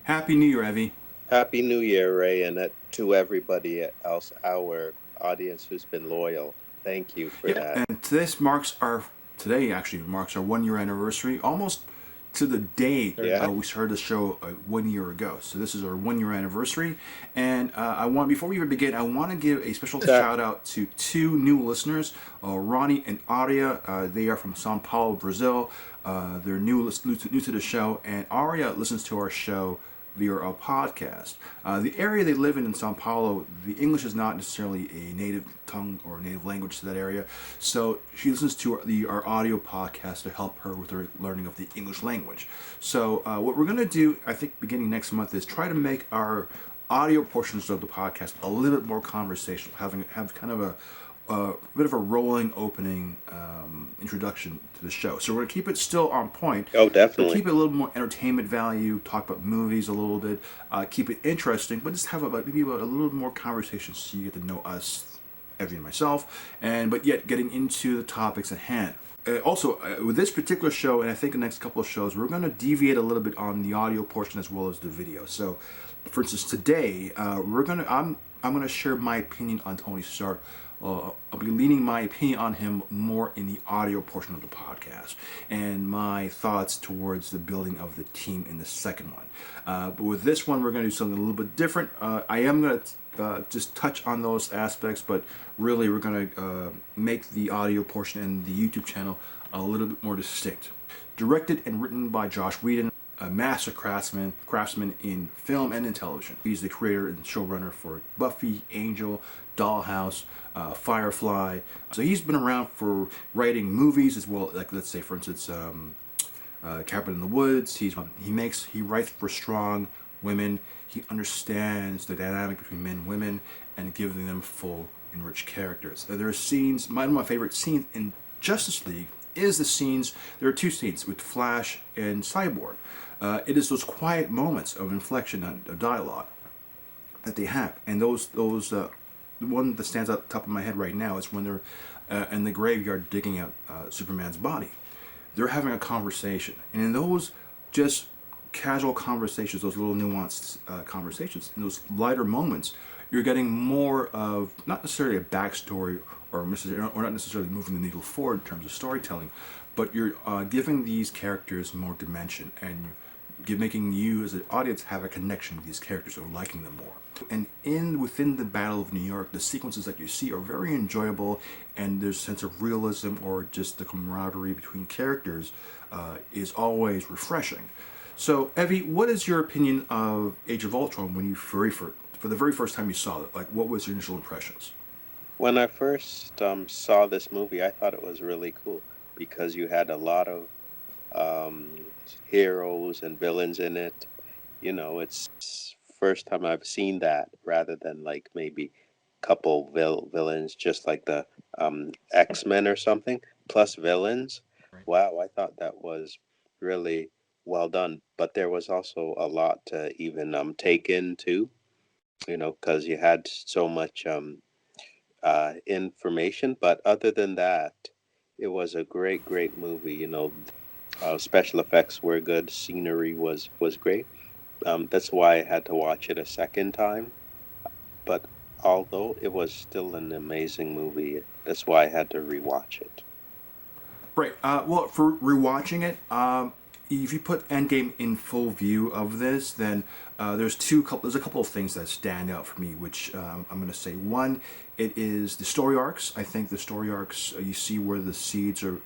Happy New Year, Evie. Happy New Year, Ray, and to everybody else, our audience who's been loyal. Thank you for Yeah, that. and today actually marks our 1 year anniversary, almost to the day Yeah. we started the show 1 year ago. So this is our 1 year anniversary, and before we even begin, I want to give a special That shout out to two new listeners, Ronnie and Aria. They are from Sao Paulo, Brazil. They're new to the show, and Aria listens to our show via a podcast. The area they live in Sao Paulo, the English is not necessarily a native tongue or native language to that area, so she listens to our audio podcast to help her with her learning of the English language. So what we're going to do, I think, beginning next month, is try to make our audio portions of the podcast a little bit more conversational, have kind of a bit of a rolling opening introduction to the show. So we're going to keep it still on point, oh, but definitely. keep it a little more entertainment value, talk about movies a little bit, keep it interesting, but just have maybe a little more conversation so you get to know us, Evie and myself, but yet getting into the topics at hand. Also, with this particular show, and I think the next couple of shows, we're going to deviate a little bit on the audio portion as well as the video. So, for instance, today I'm gonna share my opinion on Tony Stark. I'll be leaning my opinion on him more in the audio portion of the podcast, and my thoughts towards the building of the team in the second one. But with this one, we're going to do something a little bit different. I am going to just touch on those aspects, but really we're going to make the audio portion and the YouTube channel a little bit more distinct. Directed and written by Josh Whedon, a master craftsman in film and in television. He's the creator and showrunner for Buffy, Angel, Dollhouse, Firefly. So he's been around for writing movies as well. Like, let's say, for instance, Cabin in the Woods. He writes for strong women. He understands the dynamic between men and women and giving them full and rich characters. There are scenes. One of my favorite scenes in Justice League is the scenes. There are two scenes with Flash and Cyborg. It is those quiet moments of inflection and of dialogue that they have, and the one that stands out top of my head right now is when they're in the graveyard digging out Superman's body. They're having a conversation, and in those just casual conversations, those little nuanced conversations, in those lighter moments, you're getting more of not necessarily a backstory or not necessarily moving the needle forward in terms of storytelling, but you're giving these characters more dimension and making you as an audience have a connection with these characters or liking them more. And within the Battle of New York, the sequences that you see are very enjoyable, and there's a sense of realism or just the camaraderie between characters is always refreshing. So, Evie, what is your opinion of Age of Ultron when you for the very first time you saw it? Like, what was your initial impressions? When I first saw this movie, I thought it was really cool because you had a lot of heroes and villains in it. It's first time I've seen that rather than like maybe couple villains, just like the X-Men or something, plus villains. Wow, I thought that was really well done. But there was also a lot to even take in too, because you had so much information. But other than that, it was a great movie. Special effects were good, scenery was great. That's why I had to watch it a second time. But although it was still an amazing movie, that's why I had to rewatch it. Right. Well, for rewatching it, if you put Endgame in full view of this, then there's a couple of things that stand out for me, which I'm going to say. One, it is the story arcs. I think the story arcs you see where the seeds are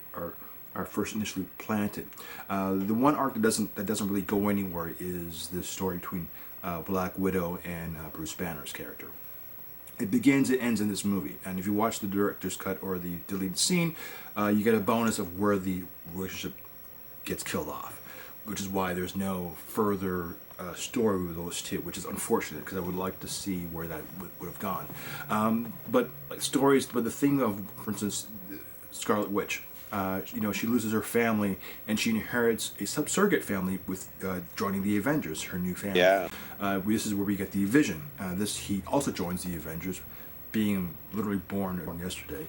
first initially planted. The one arc that doesn't really go anywhere is the story between Black Widow and Bruce Banner's character. It begins, it ends in this movie. And if you watch the director's cut or the deleted scene, you get a bonus of where the relationship gets killed off, which is why there's no further story with those two, which is unfortunate because I would like to see where that would have gone. But like stories, but the thing of, for instance, Scarlet Witch. She loses her family and she inherits a subsurrogate family with joining the Avengers, her new family. Yeah. This is where we get the Vision. He also joins the Avengers, being literally born yesterday,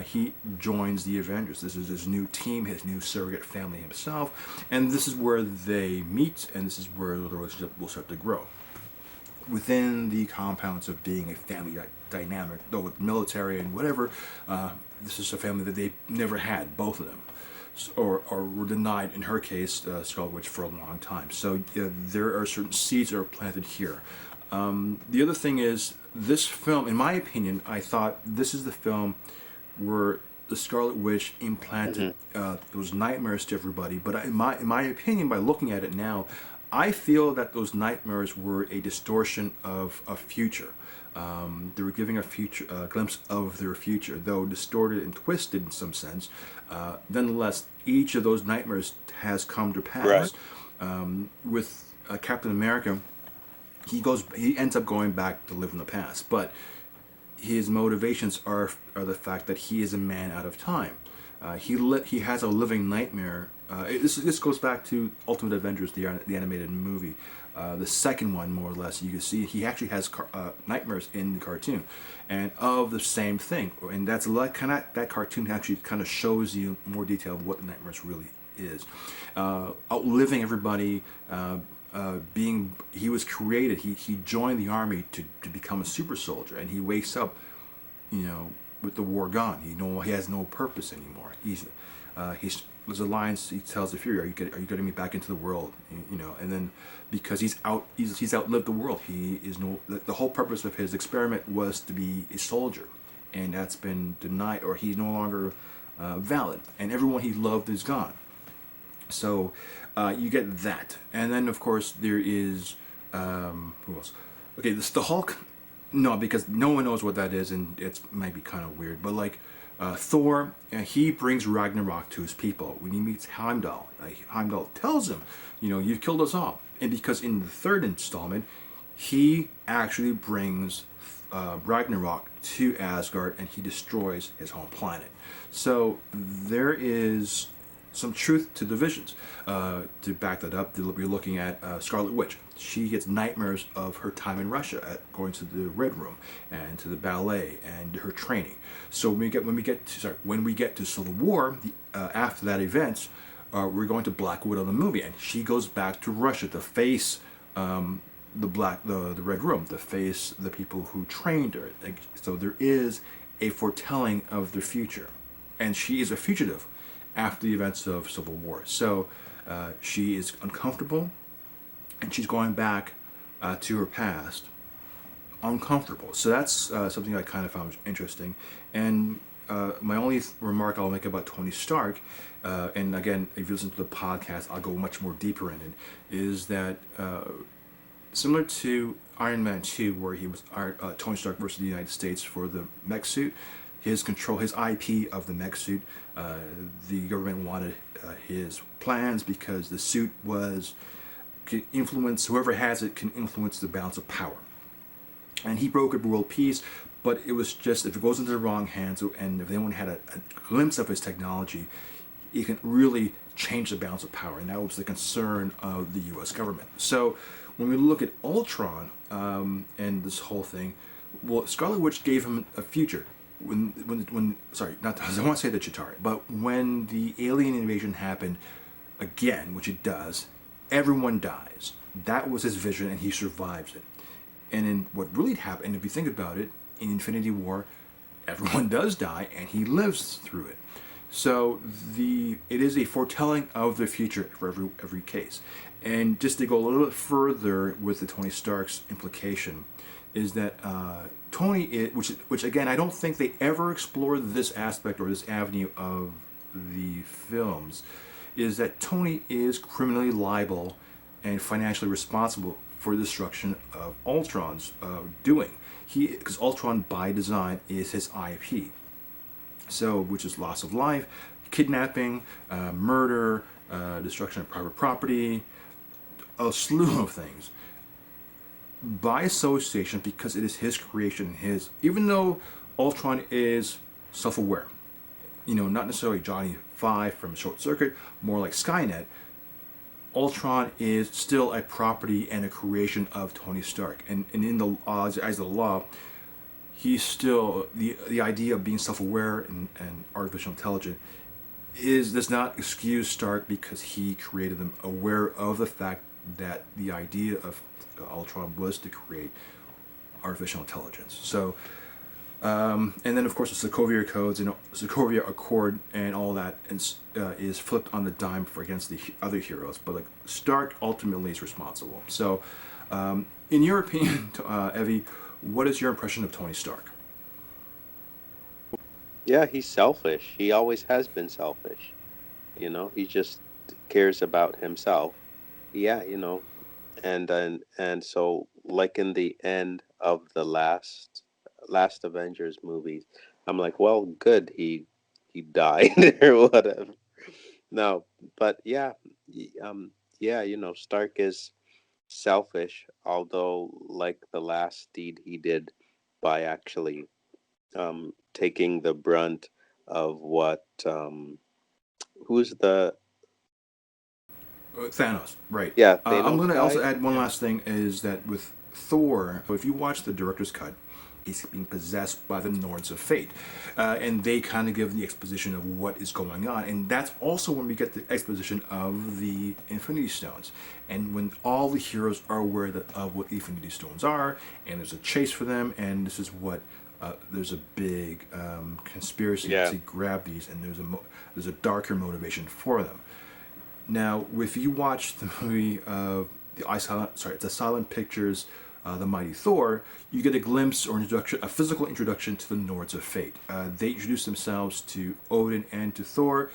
he joins the Avengers. This is his new team, his new surrogate family himself, and this is where they meet, and this is where the relationship will start to grow. Within the compounds of being a family dynamic, though with military and whatever, this is a family that they never had, both of them. Or were denied, in her case, Scarlet Witch, for a long time. So there are certain seeds that are planted here. The other thing is, this film, in my opinion, I thought this is the film where the Scarlet Witch implanted those nightmares to everybody. But in my opinion, by looking at it now, I feel that those nightmares were a distortion of a future. They were giving a glimpse of their future, though distorted and twisted in some sense. Nonetheless, each of those nightmares has come to pass. Right. With Captain America, he ends up going back to live in the past, but his motivations are the fact that he is a man out of time. He has a living nightmare. This goes back to Ultimate Avengers, the animated movie. The second one, more or less, you can see he actually has nightmares in the cartoon, and of the same thing. And that's that cartoon actually kind of shows you more detail of what the nightmares really is. Outliving everybody, he was created. He joined the army to become a super soldier, and he wakes up, with the war gone. He has no purpose anymore. There's a line he tells the Fury, "Are you getting me back into the world?" And then because he's outlived the world, the whole purpose of his experiment was to be a soldier, and that's been denied, or he's no longer valid, and everyone he loved is gone. So you get that, and then of course there is who else? Okay, the Hulk. No, because no one knows what that is, and it might be kind of weird. But like Thor, he brings Ragnarok to his people. When he meets Heimdall, Heimdall tells him, "You've killed us all." And because in the third installment, he actually brings Ragnarok to Asgard, and he destroys his home planet. So there is some truth to the visions. To back that up, we're looking at Scarlet Witch. She gets nightmares of her time in Russia, going to the Red Room and to the ballet and her training. So when we get to Civil War, after that event, we're going to Black Widow the movie, and she goes back to Russia to face the Red Room, to face the people who trained her. So there is a foretelling of the future, and she is a fugitive after the events of Civil War. So she is uncomfortable, and she's going back to her past, uncomfortable. So that's something I kind of found interesting. And my only remark I'll make about Tony Stark, and again, if you listen to the podcast, I'll go much more deeper in it, is that similar to Iron Man 2, where he was Tony Stark versus the United States for the mech suit, his IP of the mech suit, the government wanted his plans because the suit can influence, whoever has it can influence the balance of power. And he brokered world peace, but it was just, if it goes into the wrong hands, and if anyone had a glimpse of his technology, it can really change the balance of power, and that was the concern of the U.S. government. So when we look at Ultron and this whole thing, well, Scarlet Witch gave him a future. I don't want to say the Chitauri, but when the alien invasion happened again, which it does, everyone dies. That was his vision, and he survives it. And in what really happened, if you think about it, in Infinity War, everyone does die, and he lives through it. So it is a foretelling of the future for every case. And just to go a little bit further with the Tony Stark's implication, is that Tony, which again, I don't think they ever explored this aspect or this avenue of the films, is that Tony is criminally liable and financially responsible for the destruction of Ultron's doing. Because Ultron by design is his IP. So, which is loss of life, kidnapping, murder, destruction of private property, a slew of things. By association, because it is his creation, even though Ultron is self-aware, not necessarily Johnny 5 from Short Circuit, more like Skynet, Ultron is still a property and a creation of Tony Stark. And in the eyes of the law, he's still the idea of being self-aware and artificial intelligent does not excuse Stark because he created them, aware of the fact that the idea of Ultron was to create artificial intelligence. So, and then of course the Sokovia codes and Sokovia Accord and all that is flipped on the dime for against the other heroes. But like Stark ultimately is responsible. So, in your opinion, Evie, what is your impression of Tony Stark? Yeah, he's selfish. He always has been selfish. He just cares about himself. Yeah, and so like in the end of the last Avengers movies, I'm like, well, good, he died or whatever. No, but yeah, yeah, Stark is selfish, although like the last deed he did by actually taking the brunt of what who's the Thanos, right. yeah, I'm Thanos going to also guy? add one Yeah. last thing is that with Thor, if you watch the director's cut, he's being possessed by the Nords of Fate. And they kind of give the exposition of what is going on. And that's also when we get the exposition of the Infinity Stones. And when all the heroes are aware of what Infinity Stones are, and there's a chase for them, and this is what there's a big conspiracy Yeah. to grab these, and there's a darker motivation for them. Now, if you watch the movie of it's a Silent Pictures, The Mighty Thor, you get a glimpse or introduction, a physical introduction to the Nords of Fate. They introduce themselves to Odin and to Thor.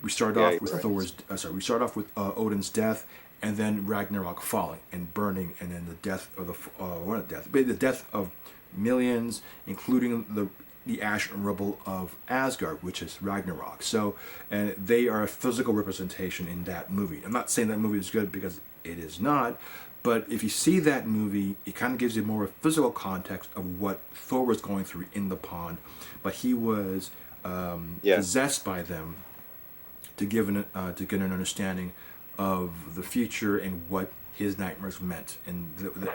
We start Yeah, off you're with right. We start off with Odin's death, and then Ragnarok falling and burning, and then the death of the death of millions, including the ash and rubble of Asgard, which is Ragnarok. So, and they are a physical representation in that movie. I'm not saying that movie is good because it is not, but if you see that movie, it kind of gives you more of a physical context of what Thor was going through in the pond. But he was Yeah. possessed by them to get an understanding of the future and what his nightmares meant. And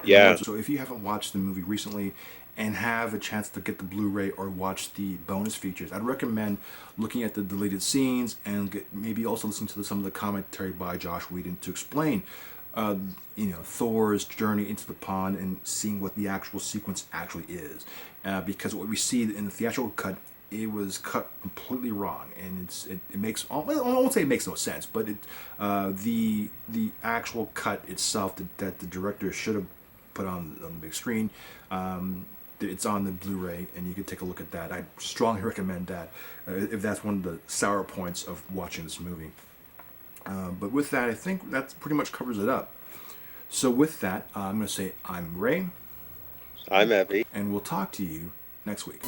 Yeah. so, if you haven't watched the movie recently and have a chance to get the Blu-ray or watch the bonus features, I'd recommend looking at the deleted scenes and maybe also listening to some of the commentary by Josh Whedon to explain uh, Thor's journey into the pond and seeing what the actual sequence actually is. Because what we see in the theatrical cut, it was cut completely wrong, and it makes, I won't say it makes no sense, but the actual cut itself that the director should have put on the big screen. It's on the Blu-ray, and you can take a look at that. I strongly recommend that if that's one of the sour points of watching this movie. But with that, I think that pretty much covers it up. So with that, I'm going to say I'm Ray, I'm Evie. and we'll talk to you next week.